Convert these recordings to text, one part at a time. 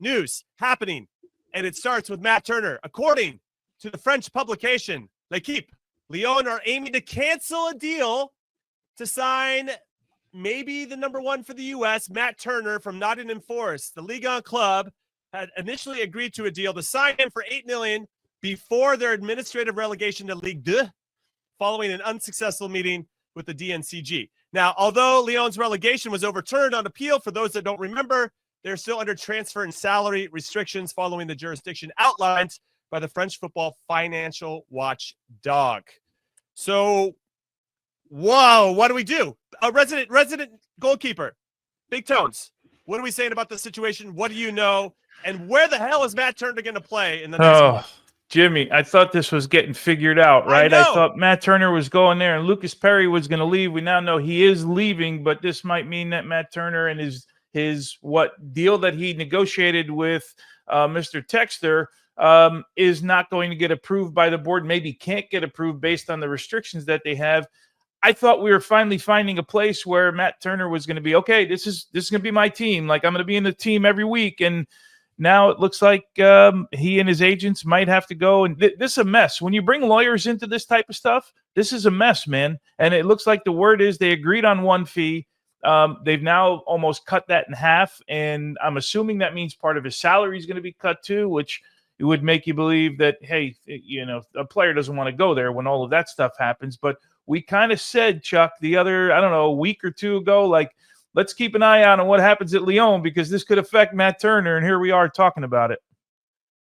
news happening, and it starts with Matt Turner. According to the French publication L'Equipe, Lyon are aiming to cancel a deal to sign maybe the number one for the U.S., Matt Turner from Nottingham Forest. The Ligue 1 club had initially agreed to a deal to sign him for $8 million before their administrative relegation to Ligue 2, following an unsuccessful meeting with the DNCG. Now, although Lyon's relegation was overturned on appeal, for those that don't remember, they're still under transfer and salary restrictions following the jurisdiction outlined by the French football financial watchdog. So, whoa, what do we do? A resident goalkeeper, Big Tones. What are we saying about the situation? What do you know? And where the hell is Matt Turner going to play in the next month? Jimmy, I thought this was getting figured out, right? I thought Matt Turner was going there and Lucas Perry was going to leave. We now know he is leaving, but this might mean that Matt Turner and his deal that he negotiated with Mr. Texter is not going to get approved by the board, maybe can't get approved based on the restrictions that they have. I thought we were finally finding a place where Matt Turner was going to be, okay, this is going to be my team. Like, I'm going to be in the team every week. And now it looks like he and his agents might have to go. And this is a mess. When you bring lawyers into this type of stuff, this is a mess, man. And it looks like the word is they agreed on one fee. They've now almost cut that in half. And I'm assuming that means part of his salary is going to be cut too, which it would make you believe that, hey, a player doesn't want to go there when all of that stuff happens. But we kind of said, Chuck, a week or two ago, like, let's keep an eye out on what happens at Lyon because this could affect Matt Turner, and here we are talking about it.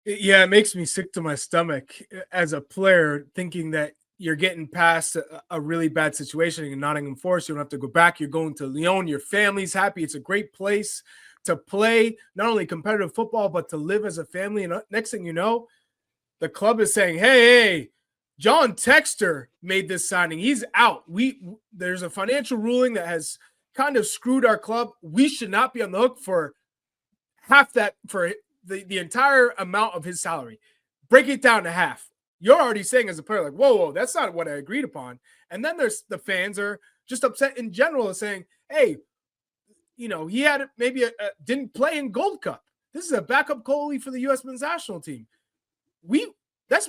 Yeah, it makes me sick to my stomach as a player thinking that you're getting past a really bad situation in Nottingham Forest. You don't have to go back. You're going to Lyon. Your family's happy. It's a great place to play not only competitive football, but to live as a family. And next thing you know, the club is saying, hey, John Texter made this signing. He's out. There's a financial ruling that has kind of screwed our club. We should not be on the hook for half that, for the entire amount of his salary. Break it down to half. You're already saying as a player, like, whoa, that's not what I agreed upon. And then there's the fans are just upset in general, saying, hey, he had didn't play in Gold Cup. This is a backup goalie for the U.S. men's national team. We're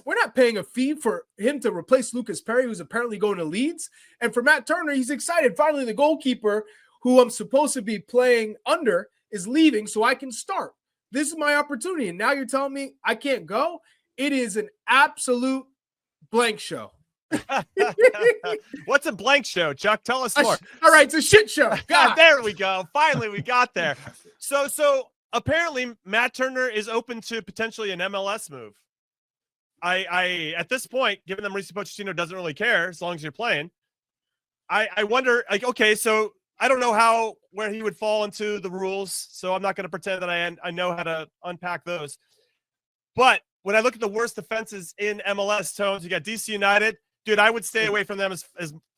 not paying a fee for him to replace Lucas Perry, who's apparently going to Leeds. And for Matt Turner, he's excited. Finally, the goalkeeper who I'm supposed to be playing under is leaving so I can start. This is my opportunity. And now you're telling me I can't go? It is an absolute blank show. What's a blank show, Chuck? Tell us more. All right, it's a shit show. God. There we go. Finally, we got there. So apparently Matt Turner is open to potentially an MLS move. I at this point, given that Mauricio Pochettino doesn't really care as long as you're playing, I wonder, like, okay, so I don't know where he would fall into the rules, so I'm not going to pretend that I know how to unpack those. But when I look at the worst defenses in MLS, Tones, you got DC United. Dude, I would stay away from them as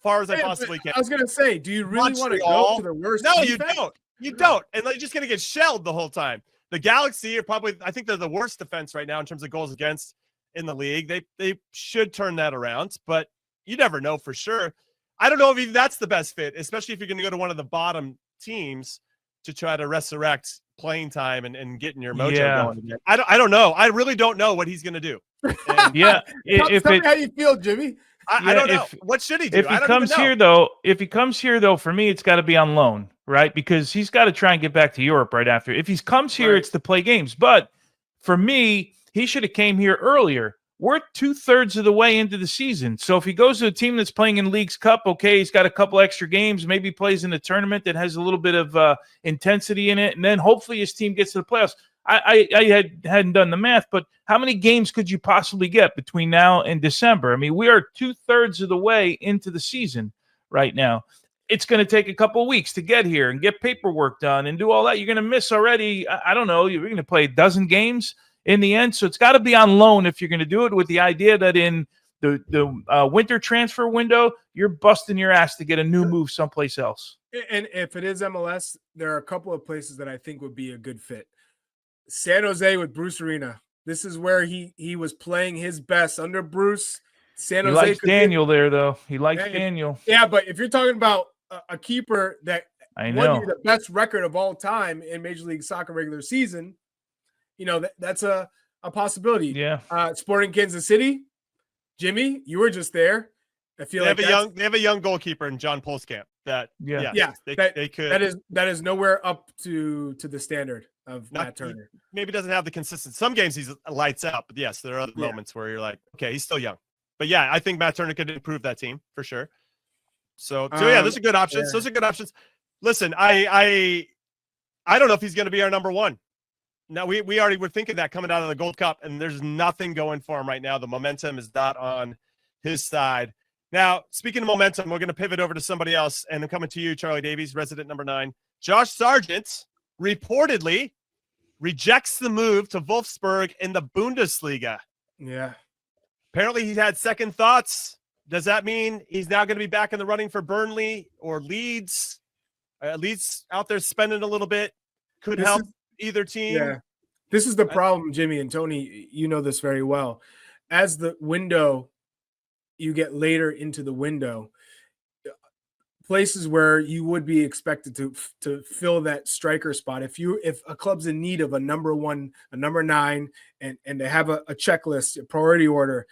far as I possibly can. I was going to say, do you really want to go to the worst No, defense? you don't. You don't. And they're just going to get shelled the whole time. The Galaxy are probably, I think they're the worst defense right now in terms of goals against in the league. They should turn that around, but you never know for sure. I don't know if even that's the best fit, especially if you're going to go to one of the bottom teams to try to resurrect playing time and getting your mojo going again. I don't know. I really don't know what he's going to do. And tell me how you feel, Jimmy. I don't know. What should he do? If he comes here though, for me, it's got to be on loan, right? Because he's got to try and get back to Europe right after. If he comes here, it's to play games. But for me, he should have came here earlier. We're 2/3 of the way into the season. So if he goes to a team that's playing in Leagues Cup, okay, he's got a couple extra games, maybe plays in a tournament that has a little bit of intensity in it, and then hopefully his team gets to the playoffs. I hadn't done the math, but how many games could you possibly get between now and December? I mean, we are 2/3 of the way into the season right now. It's going to take a couple of weeks to get here and get paperwork done and do all that. You're going to miss already, I don't know, you're going to play a dozen games in the end. So it's got to be on loan if you're going to do it, with the idea that in the winter transfer window, you're busting your ass to get a new move someplace else. And if it is MLS, there are a couple of places that I think would be a good fit. San Jose with Bruce Arena. This is where he was playing his best under Bruce. San Jose likes Daniel there, though. He likes Daniel. Yeah, but if you're talking about a keeper that won you the best record of all time in Major League Soccer regular season, that's a possibility. Yeah. Sporting Kansas City, Jimmy, you were just there. I feel they have a young goalkeeper in John Polskamp that they could that is nowhere up to the standard of Matt Turner. Maybe doesn't have the consistency. Some games he's lights out, but yes, there are other moments where you're like, okay, he's still young. But yeah, I think Matt Turner could improve that team for sure. So yeah, those are good options. Those are good options. Listen, I don't know if he's going to be our number one. Now we already were thinking that coming out of the Gold Cup, and there's nothing going for him right now. The momentum is not on his side. Now, speaking of momentum, we're going to pivot over to somebody else, and I'm coming to you, Charlie Davies, resident number 9. Josh Sargent reportedly rejects the move to Wolfsburg in the Bundesliga. Yeah. Apparently, he had second thoughts. Does that mean he's now going to be back in the running for Burnley or Leeds? Leeds out there spending a little bit could help either team. Yeah. This is the problem, Jimmy and Tony. You know this very well. As the window, you get later into the window, places where you would be expected to fill that striker spot. If a club's in need of a number 1, a number 9, and they have a checklist, a priority order,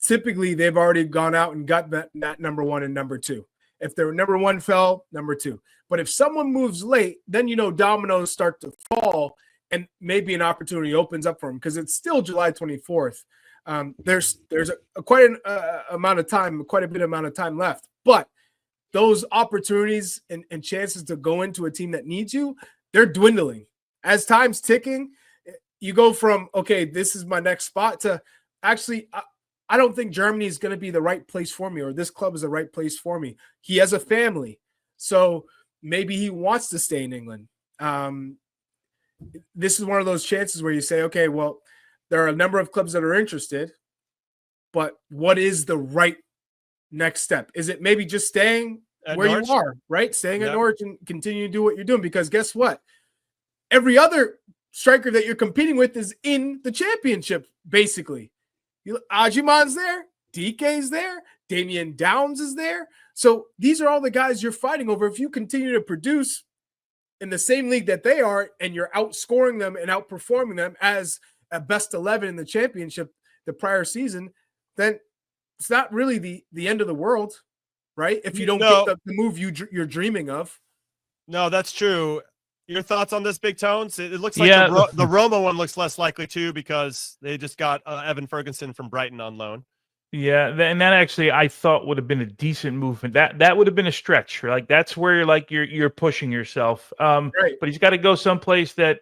typically they've already gone out and got that number 1 and number 2. If their number 1 fell, number 2. But if someone moves late, then dominoes start to fall, and maybe an opportunity opens up for them because it's still July 24th. There's quite a bit amount of time left, but those opportunities and chances to go into a team that needs you, they're dwindling. As time's ticking, you go from, okay, this is my next spot to actually, I don't think Germany is going to be the right place for me, or this club is the right place for me. He has a family, so maybe he wants to stay in England. This is one of those chances where you say, okay, well, there are a number of clubs that are interested, but what is the right next step? Is it maybe just staying where Norwich? You are, right? Staying at Norwich and continue to do what you're doing, because guess what? Every other striker that you're competing with is in the championship, basically. Ajiman's there, DK's there, Damian Downs is there. So these are all the guys you're fighting over. If you continue to produce in the same league that they are, and you're outscoring them and outperforming them as a best 11 in the championship the prior season, then it's not really the end of the world, right? If you don't get the move you're dreaming of. No, that's true. Your thoughts on this, Big Tones? It looks like the Roma one looks less likely too, because they just got Evan Ferguson from Brighton on loan. Yeah, and that actually I thought would have been a decent movement. That would have been a stretch. Like that's where you're pushing yourself. Right. But he's got to go someplace that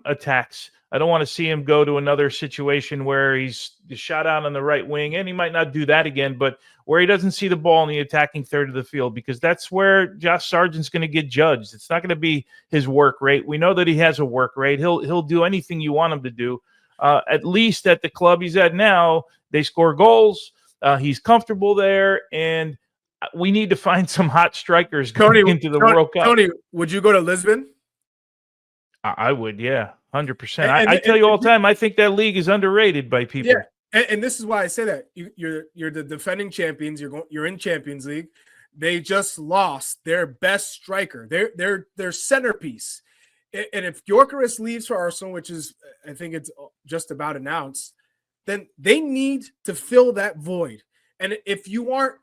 attacks. I don't want to see him go to another situation where he's shot out on the right wing, and he might not do that again, but where he doesn't see the ball in the attacking third of the field, because that's where Josh Sargent's going to get judged. It's not going to be his work rate. We know that he has a work rate. He'll do anything you want him to do. At least at the club he's at now, they score goals. He's comfortable there, and we need to find some hot strikers going into the World Cup. Tony, would you go to Lisbon? I would, yeah, 100%. I tell you all the time, I think that league is underrated by people. Yeah, and this is why I say that. You're the defending champions. You're in Champions League. They just lost their best striker, their centerpiece. And if Gyökeres leaves for Arsenal, which is, I think it's just about announced, then they need to fill that void. And if you aren't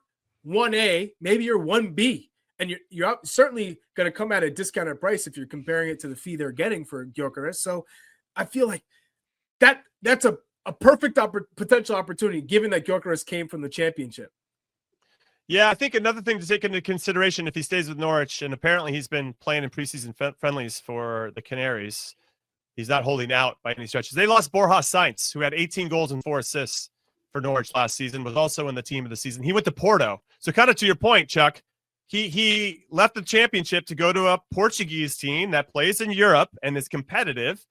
1A, maybe you're 1B. And you're certainly going to come at a discounted price if you're comparing it to the fee they're getting for Gyökeres. So I feel like that's a perfect potential opportunity, given that Gyökeres came from the championship. Yeah, I think another thing to take into consideration if he stays with Norwich, and apparently he's been playing in preseason friendlies for the Canaries. He's not holding out by any stretches. They lost Borja Sainz, who had 18 goals and 4 assists for Norwich last season, was also in the team of the season. He went to Porto. So kind of to your point, Chuck, he left the championship to go to a Portuguese team that plays in Europe and is competitive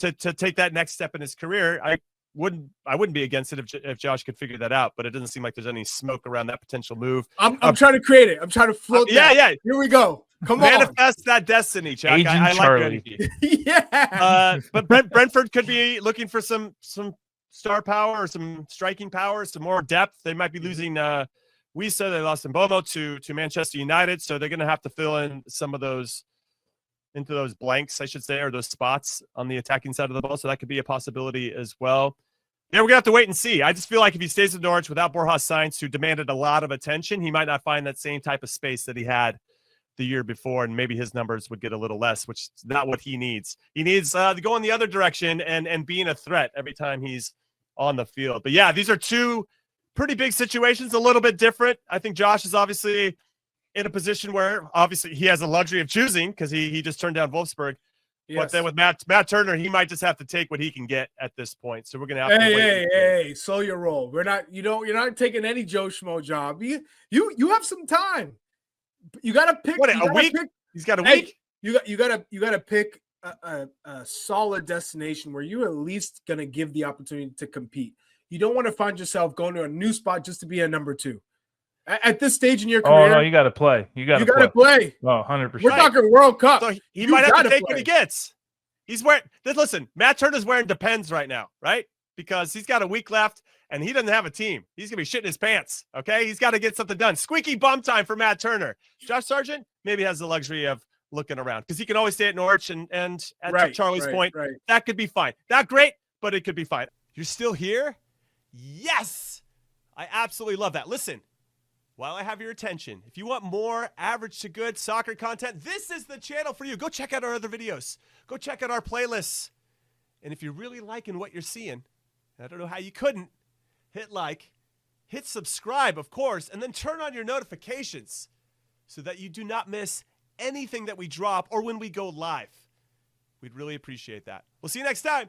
to take that next step in his career. I wouldn't be against it if Josh could figure that out, but it doesn't seem like there's any smoke around that potential move. I'm trying to create it. I'm trying to float. Yeah. Here we go. Come on. Manifest that destiny, Chuck. I like your energy. Yeah. But Brentford could be looking for some star power or some striking power, some more depth. They might be losing Wisa. They lost Mbomo to Manchester United, so they're going to have to fill in some of those into those blanks, I should say, or those spots on the attacking side of the ball. So that could be a possibility as well. Yeah, we're going to have to wait and see. I just feel like if he stays in Norwich without Borja Sainz, who demanded a lot of attention, he might not find that same type of space that he had the year before, and maybe his numbers would get a little less, which is not what he needs. He needs to go in the other direction and being a threat every time he's on the field. But yeah, these are two pretty big situations, a little bit different. I think Josh is obviously in a position where obviously he has the luxury of choosing because he just turned down Wolfsburg. Yes. But then with Matt Turner, he might just have to take what he can get at this point. So we're gonna have to wait. Hey, slow your roll. You're not taking any Joe Schmo job. You have some time. You gotta pick a week. He's got a week. You gotta pick a solid destination where you're at least gonna give the opportunity to compete. You don't want to find yourself going to a new spot just to be a number 2. At this stage in your career, no, you got to play. You got to play. Oh, 100%. We're talking World Cup. So he might have to take what he gets. He's wearing. Listen, Matt Turner's wearing Depends right now, right? Because he's got a week left and he doesn't have a team. He's gonna be shitting his pants. Okay, he's got to get something done. Squeaky bum time for Matt Turner. Josh Sargent maybe has the luxury of looking around because he can always stay at Norwich and at Charlie's point, that could be fine. Not great, but it could be fine. You're still here? Yes, I absolutely love that. Listen. While I have your attention, if you want more average to good soccer content, this is the channel for you. Go check out our other videos. Go check out our playlists. And if you're really liking what you're seeing, I don't know how you couldn't, hit like, hit subscribe, of course, and then turn on your notifications so that you do not miss anything that we drop or when we go live. We'd really appreciate that. We'll see you next time.